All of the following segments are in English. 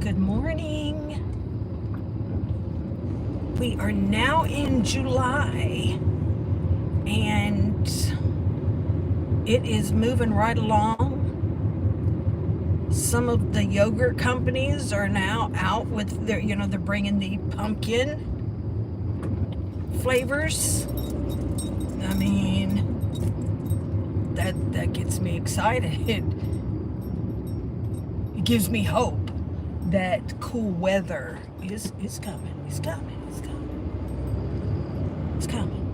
Good morning. We are now in July and it is moving right along. Some of the yogurt companies are now out with their, they're bringing the pumpkin flavors. I mean, that gets me excited. It gives me hope that cool weather is coming. It's coming. It's coming. It's coming.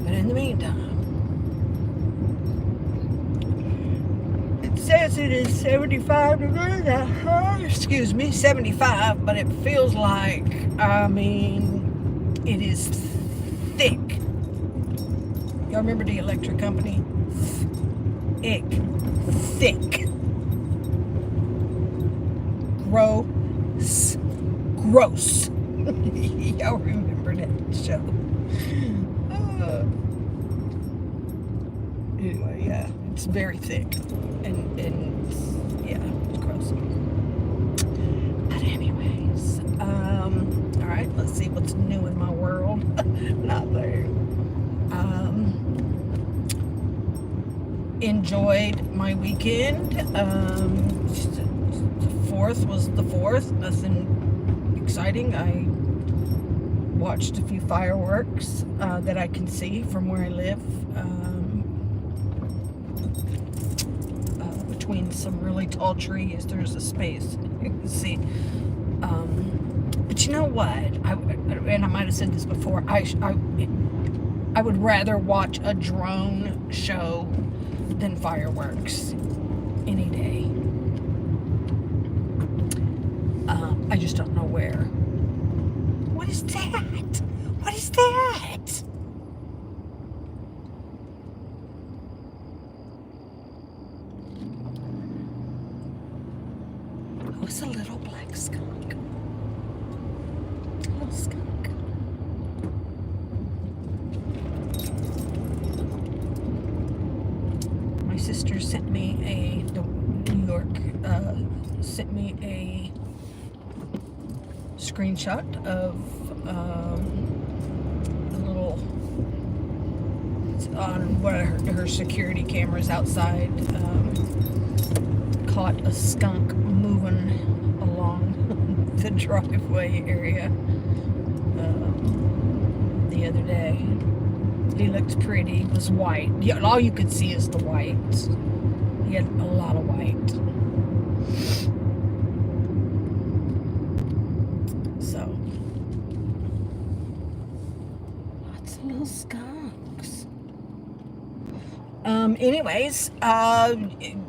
But in the meantime, it says it is 75 degrees. 75, but it feels like, it is thick. Y'all remember the electric company? Thick. Gross. Y'all remember that show? Anyway, yeah, it's very thick, and yeah, it's gross. But anyways, all right, let's see what's new in my world. Nothing. Enjoyed my weekend. The 4th was the 4th. Nothing exciting. I watched a few fireworks that I can see from where I live. Between some really tall trees, there's a space you can see. But you know what? And I might have said this before. I would rather watch a drone show than fireworks any day. I just don't know where. What is that? What is that? Oh, it's a little black skunk. A little skunk. My sister sent me New York sent me a screenshot of the little on one of her security cameras outside. Caught a skunk moving along the driveway area the other day. He looked pretty. He was white. Yeah, all you could see is the white. He had a lot of white. So, lots of little skunks. Anyways,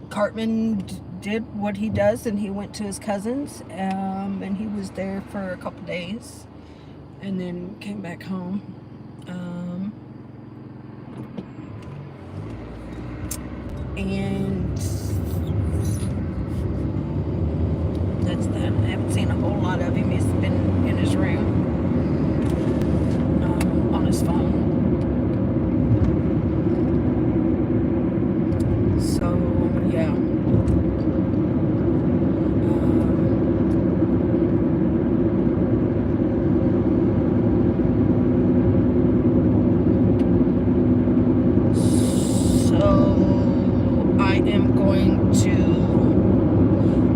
Cartman did what he does, and he went to his cousin's, and he was there for a couple days, and then came back home. And that's that. I haven't seen a whole lot of him. He's been in his room, on his phone. So, yeah.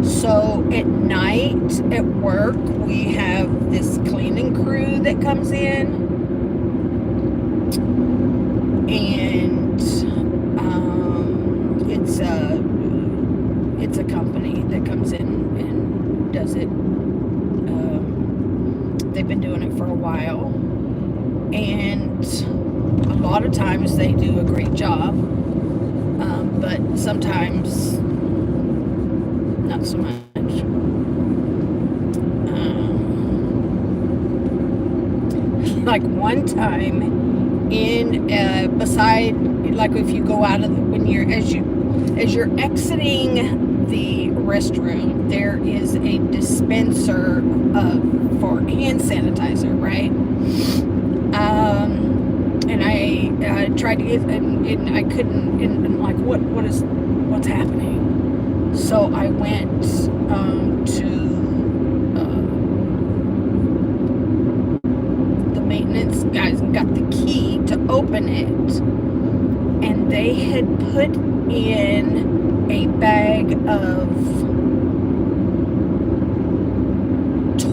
So at night at work, we have this cleaning crew that comes in, and it's a company that comes in and does it. They've been doing it for a while, and a lot of times they do a great job, but sometimes not so much. Like one time in beside, like if you go out of when you're as you're exiting the restroom, there is a dispenser for hand sanitizer, right? And I tried to get, and I couldn't, and like what's happening? So So I went to the maintenance guys and got the key to open it. And they had put in a bag of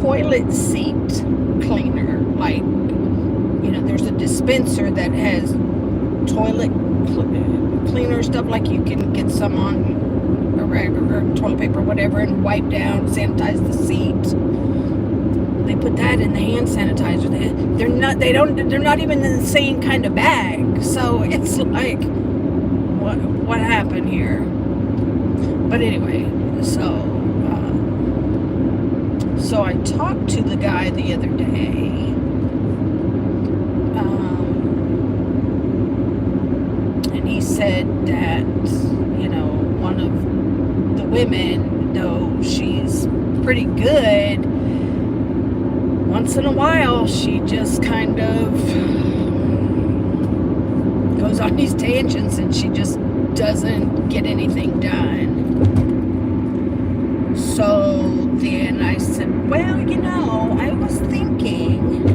toilet seat cleaner. Like, you know, there's a dispenser that has toilet cleaner stuff, like you can get some on a rag or toilet paper or whatever and wipe down, sanitize the seat. They put that in the hand sanitizer. They're not even in the same kind of bag. So it's like, what happened here? But anyway, so I talked to the guy the other day. And he said that, you know, one of the women, though she's pretty good, once in a while she just kind of goes on these tangents and she just doesn't get anything done. So then I said, well, you know, I was thinking,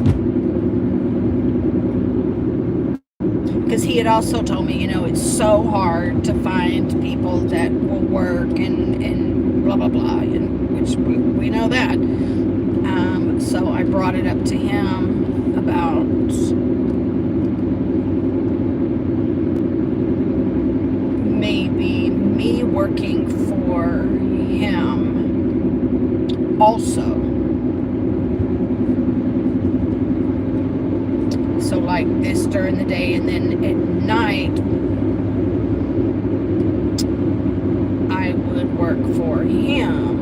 because he had also told me, you know, it's so hard to find people that will work and blah, blah, blah, and which we know that. So I brought it up to him about maybe me working for him also. So like this during the day, and then at night I would work for him.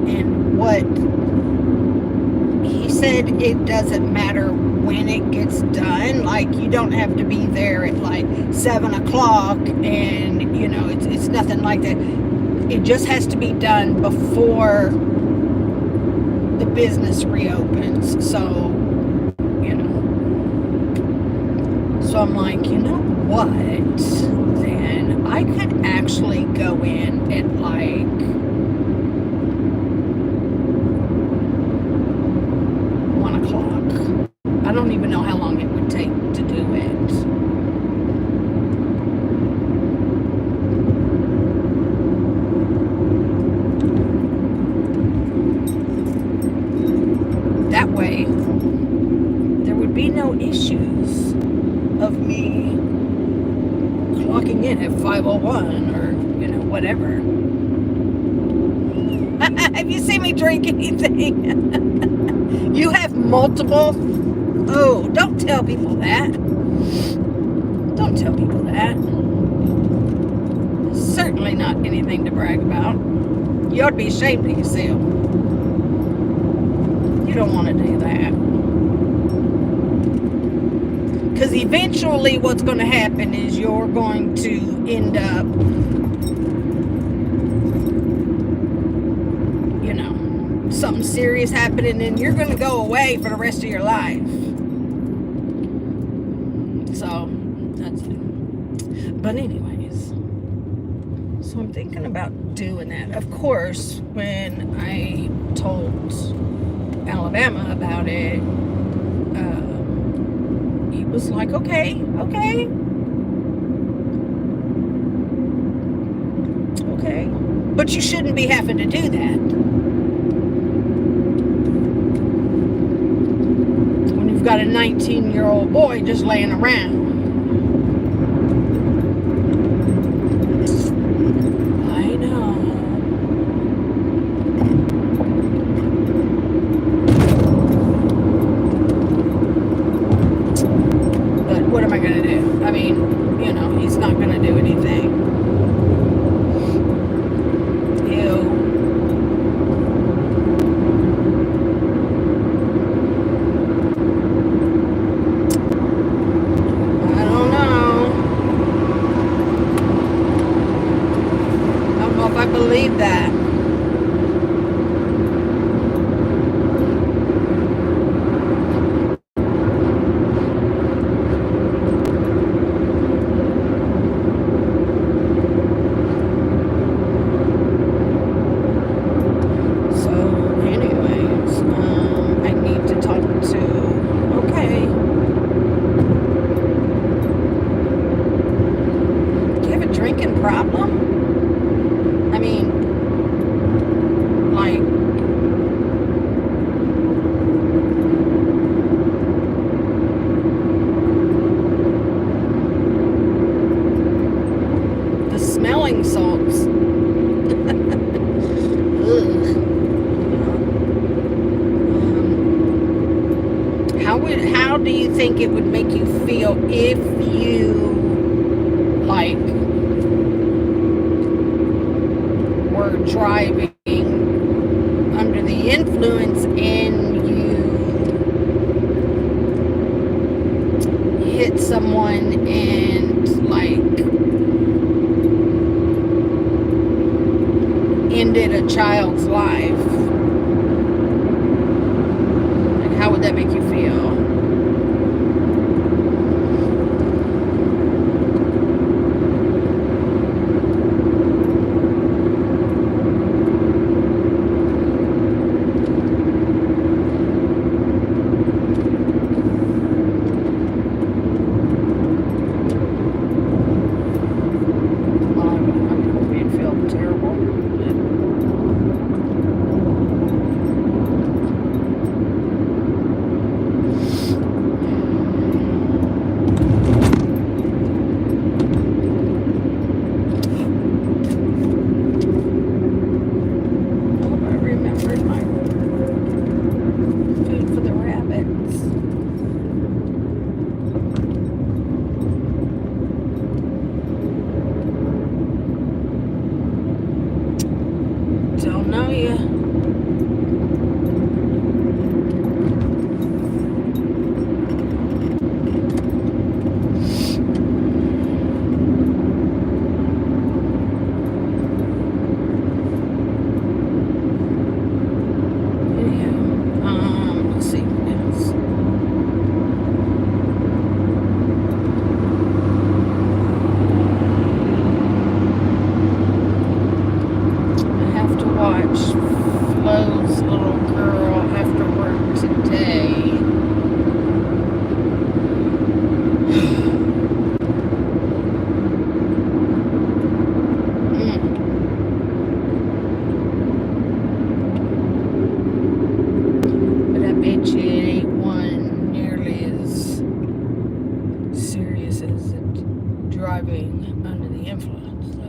And what he said, it doesn't matter when it gets done. Like, you don't have to be there at like 7 o'clock, and you know, it's nothing like that. It just has to be done before the business reopens. So, you know, so I'm like, you know what, then I could actually go in at like 1 o'clock. I don't even know how long it would take to do it. That way, there would be no issues of me clocking in at 5:01 or, you know, whatever. Have you seen me drink anything? You have multiple? Oh, don't tell people that. Don't tell people that. Certainly not anything to brag about. You ought to be ashamed of yourself. You don't want to do that. Because eventually what's going to happen is you're going to end up, you know, something serious happening, and you're going to go away for the rest of your life. So, that's it. But anyways, so I'm thinking about doing that. Of course, when I told Alabama about it, he was like, okay. But you shouldn't be having to do that. When you've got a 19-year-old boy just laying around. I know. But what am I going to do? I mean, you know, he's not going to do anything. how do you think it would make you feel if you like were driving under the influence and you hit someone and like ended a child's life? Like, how would that make you feel? Don't know you. Let's see what else. Watch Flo's little girl after work today. But I bet you it ain't one nearly as serious as it driving under the influence, though.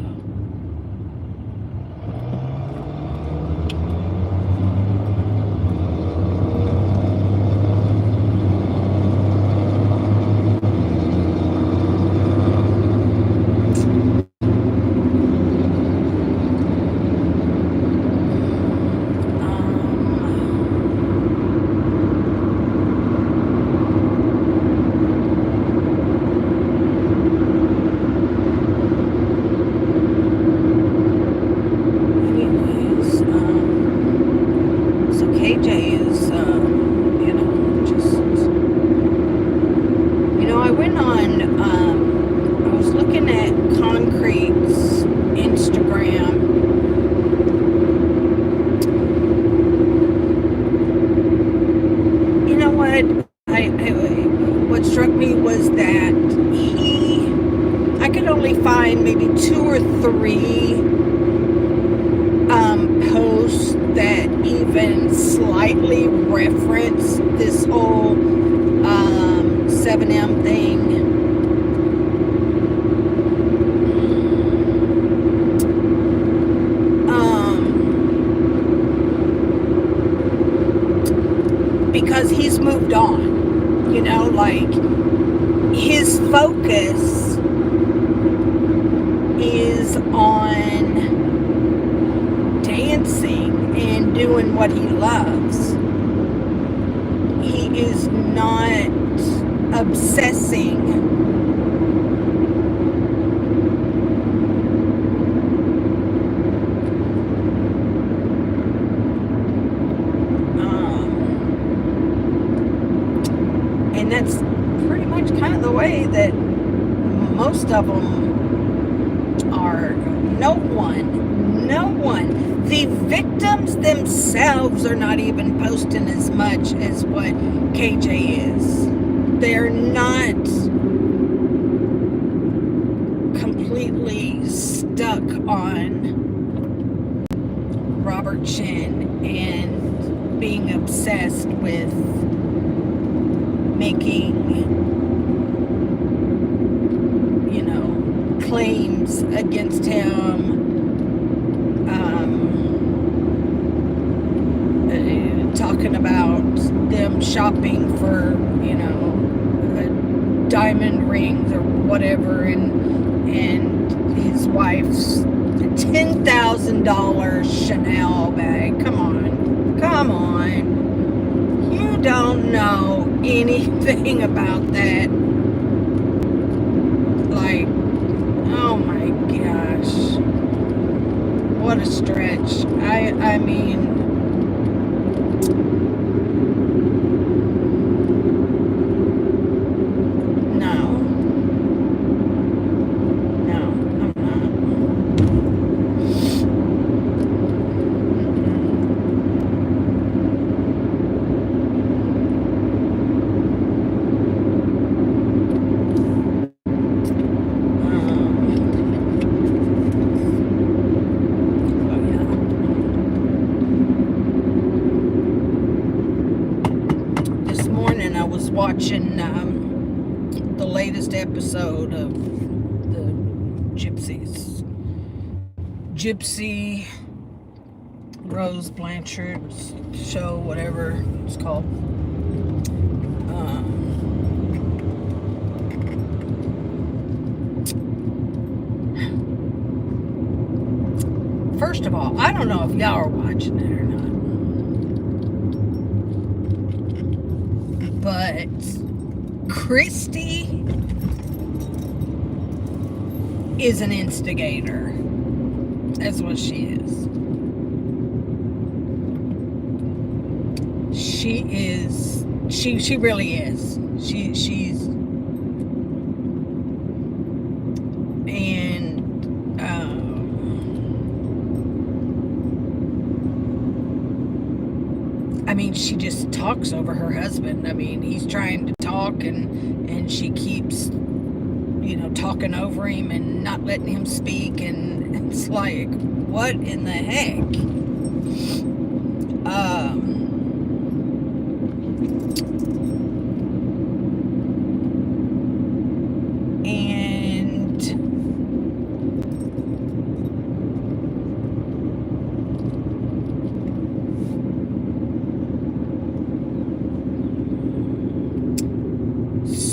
I was looking at Concrete's Instagram. You know what? What struck me was that I could only find maybe 2 or 3 posts that even slightly reference this whole 7M thing. Because he's moved on, you know, like his focus is on dancing and doing what he loves. He is not obsessing and that's pretty much kind of the way that most of them are. No one. The victims themselves are not even posting as much as what KJ is. They're not completely stuck on Robert Shin and being obsessed with making, you know, claims against him, talking about about them shopping for, diamond rings or whatever, and his wife's $10,000 Chanel bag. Come on. You don't know anything about that. Like, oh my gosh. What a stretch. I mean, watching the latest episode of the Gypsy Rose Blanchard's show, whatever it's called. First of all, I don't know if y'all are watching it or not, but Christy is an instigator. That's what she is. She really is. She's and I mean, she just talks over her husband. I mean, he's trying to talk and she keeps, talking over him and not letting him speak, and it's like, what in the heck?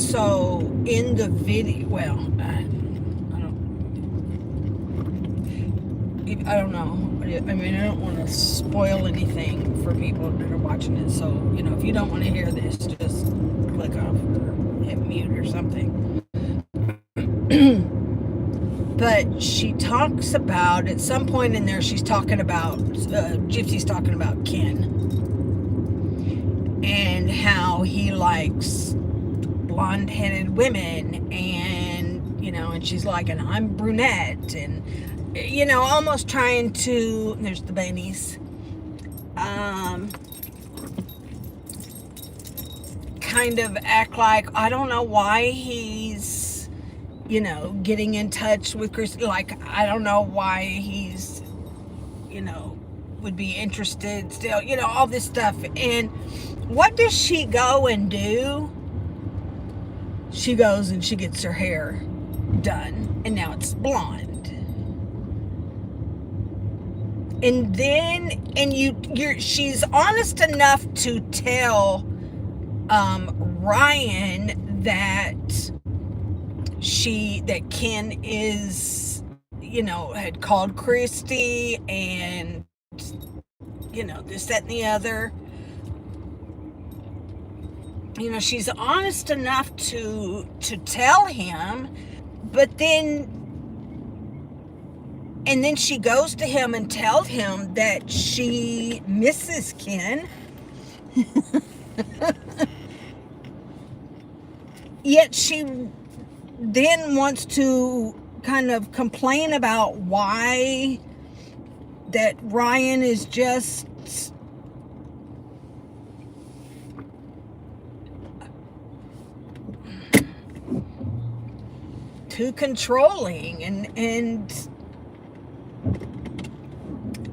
So in the video, well, I don't know. I mean, I don't want to spoil anything for people that are watching it. So, if you don't want to hear this, just click off or hit mute or something. But she talks about, at some point in there, she's talking about, Gypsy's talking about Ken. And how he likes blonde-headed women, and and she's like, and I'm brunette, and almost trying to, there's the Bennies, kind of act like, I don't know why he's getting in touch with Chris, like, I don't know why he's would be interested still, all this stuff. And what does she go and do? She goes and she gets her hair done, and now it's blonde. And then, she's honest enough to tell Ryan that Ken is, had called Christy, and this, that, and the other. She's honest enough to tell him, but then she goes to him and tells him that she misses Ken. Yet she then wants to kind of complain about why that Ryan is just too controlling, and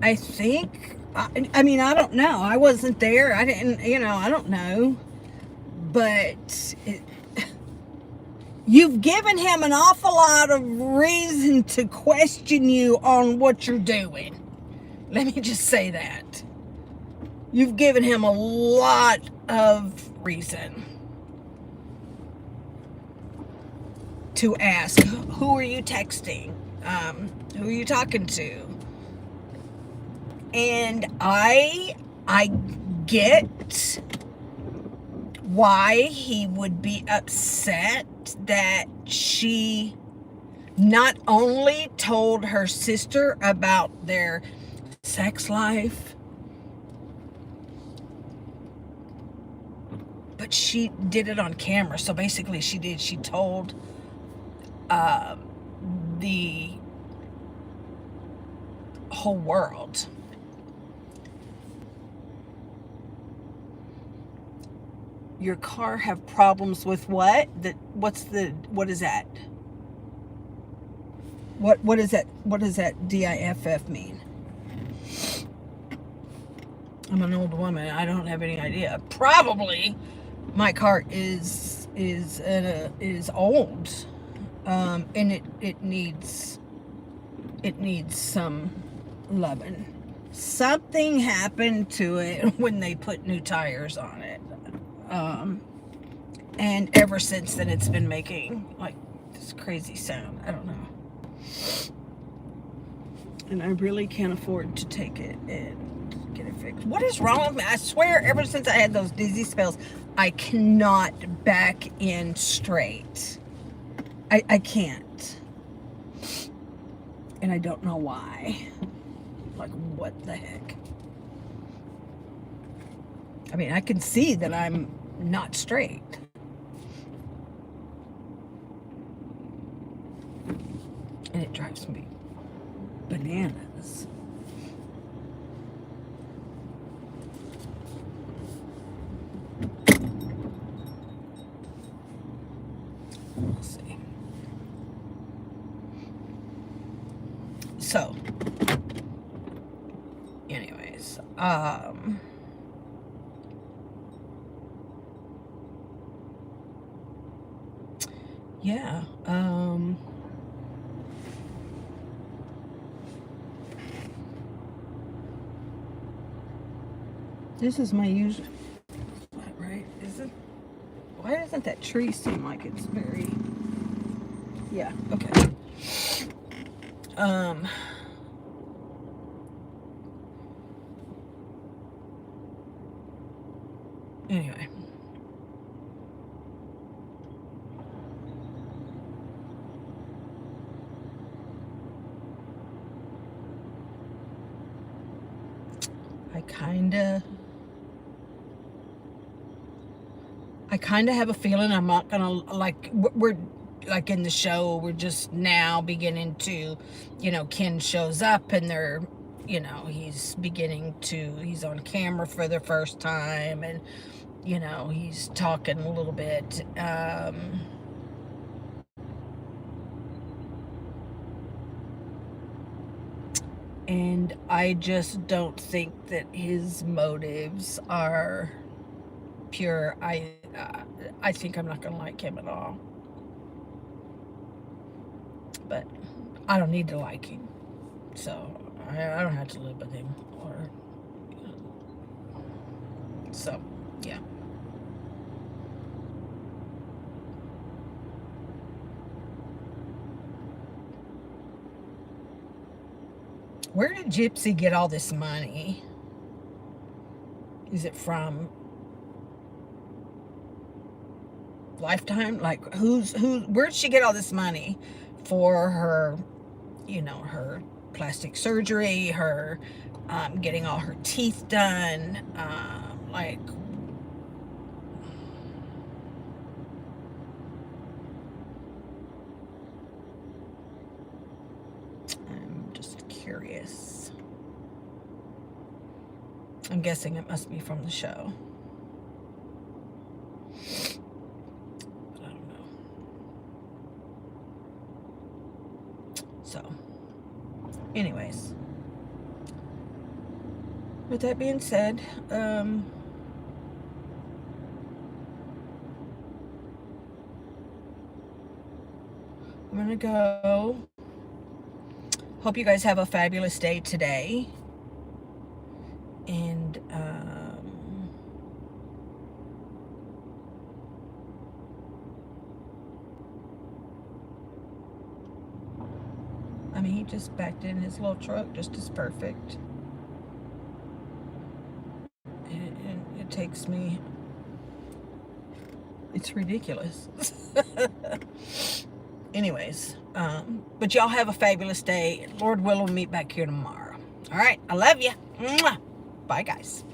I think, I mean, I don't know, I wasn't there, I didn't, I don't know, but you've given him an awful lot of reason to question you on what you're doing. Let me just say that. You've given him a lot of reason to ask, who are you texting? Who are you talking to? And I get why he would be upset that she not only told her sister about their sex life, but she did it on camera. So basically she told the whole world. Your car have problems with what? What is that? What is that? What does that DIFF mean? I'm an old woman. I don't have any idea. Probably my car is old, and it needs some loving. Something happened to it when they put new tires on it, and ever since then it's been making like this crazy sound. I don't know, and I really can't afford to take it and get it fixed. What is wrong with me? I swear, ever since I had those dizzy spells, I cannot back in straight. I can't. And I don't know why. Like, what the heck? I mean, I can see that I'm not straight. And it drives me bananas. We'll see. So, anyways, yeah, this is my usual, right? Is it? Why doesn't that tree seem like it's very, yeah, okay. Anyway. I kind of have a feeling I'm not gonna, like, we're like in the show, we're just now beginning to, Ken shows up and they're, he's on camera for the first time, and, he's talking a little bit, and I just don't think that his motives are pure. I think I'm not gonna like him at all, but I don't need to like him, so I don't have to live with him, or so yeah. Where did Gypsy get all this money? Is it from Lifetime? Like, where'd she get all this money for her, her plastic surgery, her getting all her teeth done, like, I'm just curious. I'm guessing it must be from the show. So, anyways, with that being said, I'm gonna go. Hope you guys have a fabulous day today, and mean, he just backed in his little truck just as perfect. And it takes me, it's ridiculous. Anyways, but y'all have a fabulous day. Lord willing, we'll meet back here tomorrow. All right, I love you. Mwah. Bye, guys.